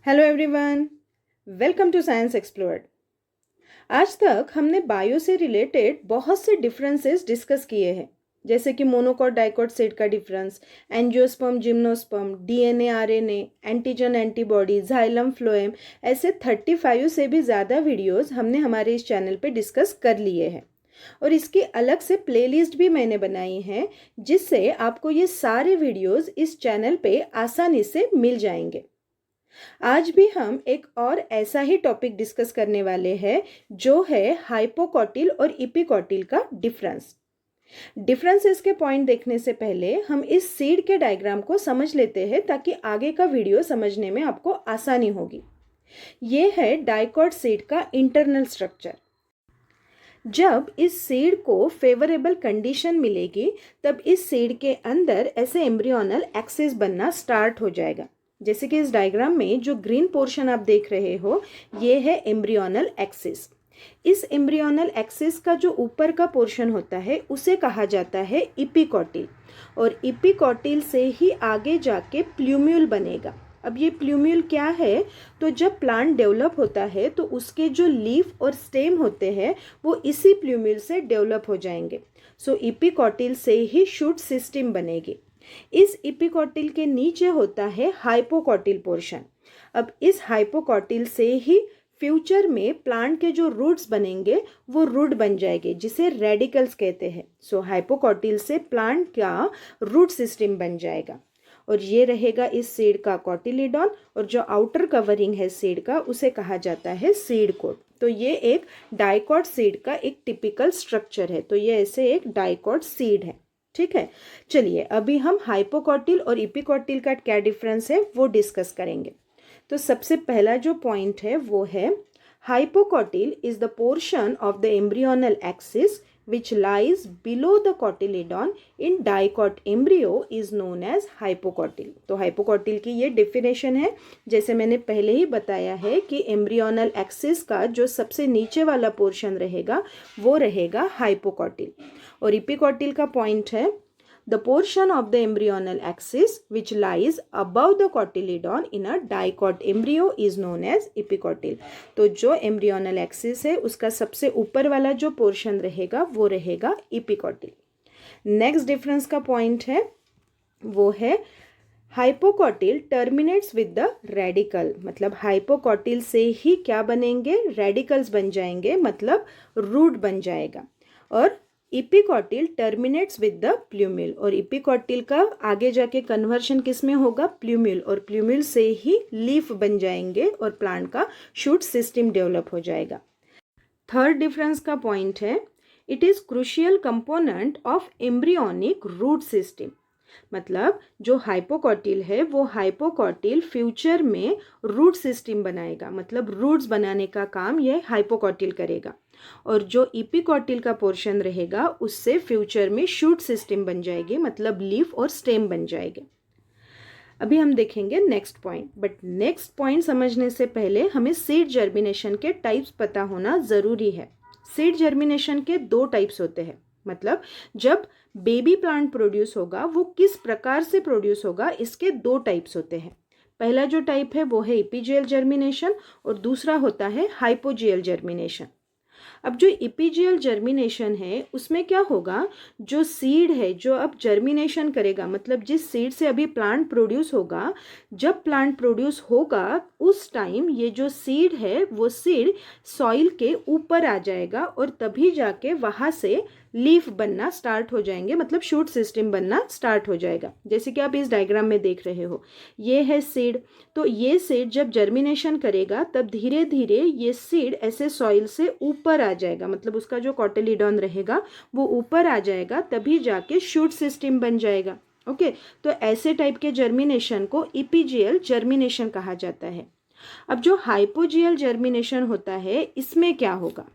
Hello everyone, welcome to science explored. आज तक हमने बायो से रिलेटेड बहुत से डिफरेंसेस डिस्कस किए हैं, जैसे कि मोनोकॉट डाइकॉट सेट का difference, angiosperm gymnosperm, DNA RNA, antigen antibody, xylem phloem. ऐसे 35 से भी ज़्यादा वीडियोस हमने हमारे इस चैनल पे डिस्कस कर लिए हैं और इसकी अलग से प्लेलिस्ट भी मैंने बनाई है, जिससे आपको ये सारे वीडियोस इस चैनल पे आसानी से मिल जाएंगे। आज भी हम एक और ऐसा ही टॉपिक डिस्कस करने वाले हैं, जो है हाइपोकॉटिल और इपिकॉटिल का डिफरेंसेस के पॉइंट देखने से पहले हम इस सीड के डायग्राम को समझ लेते हैं, ताकि आगे का वीडियो समझने में आपको आसानी होगी। ये है डाइकॉट सीड का इंटरनल स्ट्रक्चर। जब इस सीड को फेवरेबल कंडीशन मिलेगी, तब इस सीड के अंदर ऐसे एम्ब्रियोनल एक्सिस बनना स्टार्ट हो जाएगा। जैसे कि इस डायग्राम में जो ग्रीन पोर्शन आप देख रहे हो, ये है एम्ब्रियोनल एक्सिस। इस एम्ब्रियोनल एक्सिस का जो ऊपर का पोर्शन होता है उसे कहा जाता है इपिकॉटिल, और इपिकॉटिल से ही आगे जाके प्लूम्यूल बनेगा। अब ये प्लूम्यूल क्या है? तो जब प्लांट डेवलप होता है तो उसके जो लीफ और स्टेम होते हैं वो इसी प्लूम्यूल से डेवलप हो जाएंगे। सो इपिकॉटिल से ही शूट सिस्टम बनेगी। इस इपिकॉटिल के नीचे होता है हाइपोकॉटिल पोर्शन। अब इस हाइपोकॉटिल से ही फ्यूचर में प्लांट के जो रूट्स बनेंगे वो रूट बन जाएंगे, जिसे रेडिकल्स कहते हैं। सो हाइपोकॉटिल से प्लांट का रूट सिस्टम बन जाएगा, और ये रहेगा इस सीड का कॉटिलिडॉन, और जो आउटर कवरिंग है सीड का उसे कहा जाता है सीड कोट। तो ये एक डाइकॉट सीड का एक टिपिकल स्ट्रक्चर है। तो ये ऐसे एक डाइकॉट सीड है। ठीक है, चलिए अभी हम हाइपोकॉटिल और इपिकॉटिल का क्या डिफरेंस है वो डिस्कस करेंगे। तो सबसे पहला जो पॉइंट है वो है hypocotyl is the portion of the embryonal axis which lies below the cotyledon in dicot embryo is known as hypocotyl। तो हाइपोकॉटिल की ये डेफिनेशन है। जैसे मैंने पहले ही बताया है कि एम्ब्रियोनल एक्सिस का जो सबसे नीचे वाला पोर्शन रहेगा वो रहेगा हाइपोकॉटिल, और इपिकॉटिल का पॉइंट है the portion of the embryonal axis which lies above the cotyledon in a dicot embryo is known as epicotyl। तो जो एम्ब्रियोनल एक्सिस है उसका सबसे ऊपर वाला जो पोर्शन रहेगा वो रहेगा इपिकॉटिल। नेक्स्ट डिफरेंस का पॉइंट है वो है हाइपोकॉटिल टर्मिनेट्स विद द रेडिकल। मतलब हाइपोकॉटिल से ही क्या बनेंगे? रेडिकल्स बन जाएंगे, मतलब रूट बन जाएगा। और इपिकॉटिल टर्मिनेट्स विद द प्लूम्यूल, और इपिकॉटिल का आगे जाके कन्वर्शन किस में होगा? प्लूम्यूल, और प्लूम्यूल से ही लीफ बन जाएंगे और प्लांट का शूट सिस्टम डेवलप हो जाएगा। थर्ड डिफरेंस का पॉइंट है it is crucial component of embryonic root system. मतलब जो हाइपोकॉटिल है वो हाइपोकॉटिल फ्यूचर में रूट सिस्टम बनाएगा, मतलब रूट्स बनाने का काम ये हाइपोकॉटिल करेगा, और जो इपिकॉटिल का पोर्शन रहेगा उससे फ्यूचर में शूट सिस्टम बन जाएगी, मतलब लीफ और स्टेम बन जाएंगे। अभी हम देखेंगे next point, but next point समझने से पहले हमें सीड जर्मिनेशन के टाइप्स पता होना ज़रूरी है। सीड जर्मिनेशन के 2 टाइप्स होते हैं। मतलब जब बेबी प्लांट प्रोड्यूस होगा वो किस प्रकार से प्रोड्यूस होगा, इसके 2 टाइप्स होते हैं। पहला जो टाइप है वो है इपीजियल जर्मिनेशन, और दूसरा होता है हाइपोजियल जर्मिनेशन। अब जो इपीजियल जर्मिनेशन है उसमें क्या होगा? जो सीड है जो अब जर्मिनेशन करेगा, मतलब जिस सीड से अभी प्लांट प्रोड्यूस होगा, जब प्लांट प्रोड्यूस होगा उस टाइम ये जो सीड है वो सीड सॉइल के ऊपर आ जाएगा, और तभी जाके वहाँ से लीफ बनना स्टार्ट हो जाएंगे, मतलब शूट सिस्टम बनना स्टार्ट हो जाएगा। जैसे कि आप इस डायग्राम में देख रहे हो, ये है सीड। तो ये सीड जब जर्मिनेशन करेगा तब धीरे धीरे ये सीड ऐसे सॉइल से ऊपर आ जाएगा, मतलब उसका जो कॉटिलिडॉन रहेगा वो ऊपर आ जाएगा, तभी जाके शूट सिस्टम बन जाएगा। ओके, तो ऐसे टाइप के जर्मिनेशन को इपीजियल जर्मिनेशन कहा जाता है। अब जो हाइपोजियल जर्मिनेशन होता है इसमें क्या होगा?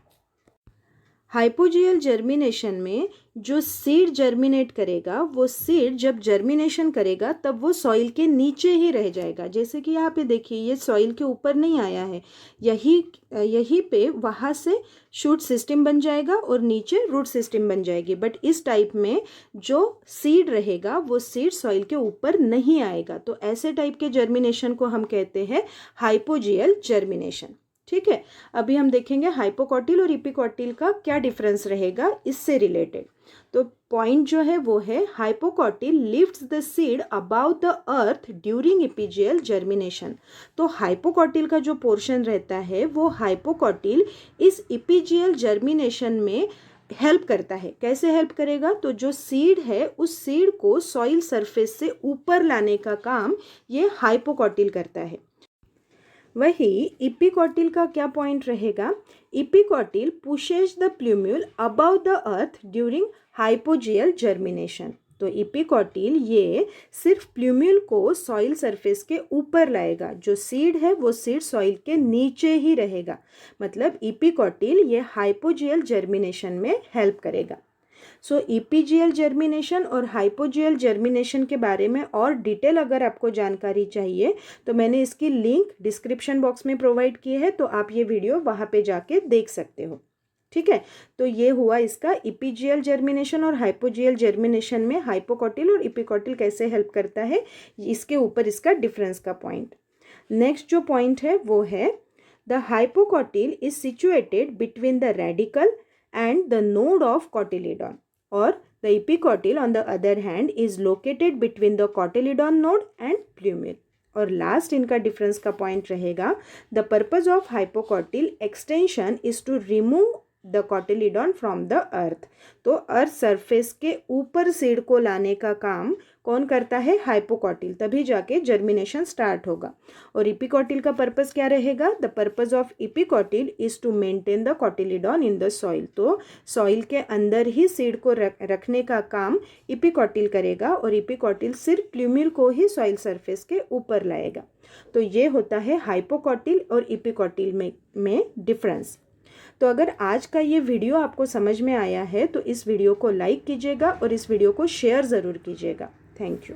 हाइपोजियल जर्मिनेशन में जो सीड जर्मिनेट करेगा वो सीड जब जर्मिनेशन करेगा तब वो सॉइल के नीचे ही रह जाएगा। जैसे कि यहाँ पे देखिए ये सॉइल के ऊपर नहीं आया है, यहीं पे वहाँ से शूट सिस्टम बन जाएगा और नीचे रूट सिस्टम बन जाएगी। बट इस टाइप में जो सीड रहेगा वो सीड सॉइल के ऊपर नहीं आएगा। तो ऐसे टाइप के जर्मिनेशन को हम कहते हैं हाइपोजियल जर्मिनेशन। ठीक है, अभी हम देखेंगे हाइपोकॉटिल और इपिकॉटिल का क्या डिफरेंस रहेगा इससे रिलेटेड। तो पॉइंट जो है वो है hypocotyl lifts the seed about the earth during epigeal germination. तो हाइपोकॉटिल का जो पोर्शन रहता है वो हाइपोकॉटिल इस इपिजियल जर्मिनेशन में हेल्प करता है। कैसे हेल्प करेगा? तो जो सीड है उस सीड को सॉइल सरफेस से ऊपर लाने का काम ये हाइपोकॉटिल करता है। वही इपिकॉटिल का क्या पॉइंट रहेगा? Epicotyl pushes the plumule above the earth during hypogeal germination. तो इपिकॉटिल ये सिर्फ प्लूम्यूल को सॉइल सरफेस के ऊपर लाएगा, जो सीड है वो सीड सॉइल के नीचे ही रहेगा। मतलब इपिकॉटिल ये हाइपोजियल जर्मिनेशन में हेल्प करेगा। सो इपिजियल जर्मिनेशन और हाइपोजियल जर्मिनेशन के बारे में और डिटेल अगर आपको जानकारी चाहिए तो मैंने इसकी लिंक डिस्क्रिप्शन बॉक्स में प्रोवाइड की है, तो आप ये वीडियो वहाँ पे जाके देख सकते हो। ठीक है, तो ये हुआ इसका इपिजियल जर्मिनेशन और हाइपोजियल जर्मिनेशन में हाइपोकॉटिल और इपिकॉटिल कैसे हेल्प करता है, इसके ऊपर इसका डिफरेंस का पॉइंट। नेक्स्ट जो पॉइंट है वो है the hypocotyl is situated between the radicle and the node of cotyledon, or the epicotyl on the other hand is located between the cotyledon node and plumule। और last इनका difference का point रहेगा the purpose of hypocotyl extension is to remove the cotyledon from the earth. तो earth surface के ऊपर seed को लाने का काम कौन करता है? हाइपोकॉटिल, तभी जाके जर्मिनेशन स्टार्ट होगा। और इपिकॉटिल का पर्पस क्या रहेगा? The purpose of epicotyl is to maintain the cotyledon in the soil. तो सॉइल के अंदर ही सीड को रखने का काम इपिकॉटिल करेगा और इपिकॉटिल सिर्फ प्लूम्यूल को ही सॉइल सरफेस के ऊपर लाएगा। तो ये होता है हाइपोकॉटिल और इपिकॉटिल में डिफरेंस। तो अगर आज का ये वीडियो आपको समझ में आया है तो इस वीडियो को लाइक कीजिएगा और इस वीडियो को शेयर ज़रूर कीजिएगा। Thank you.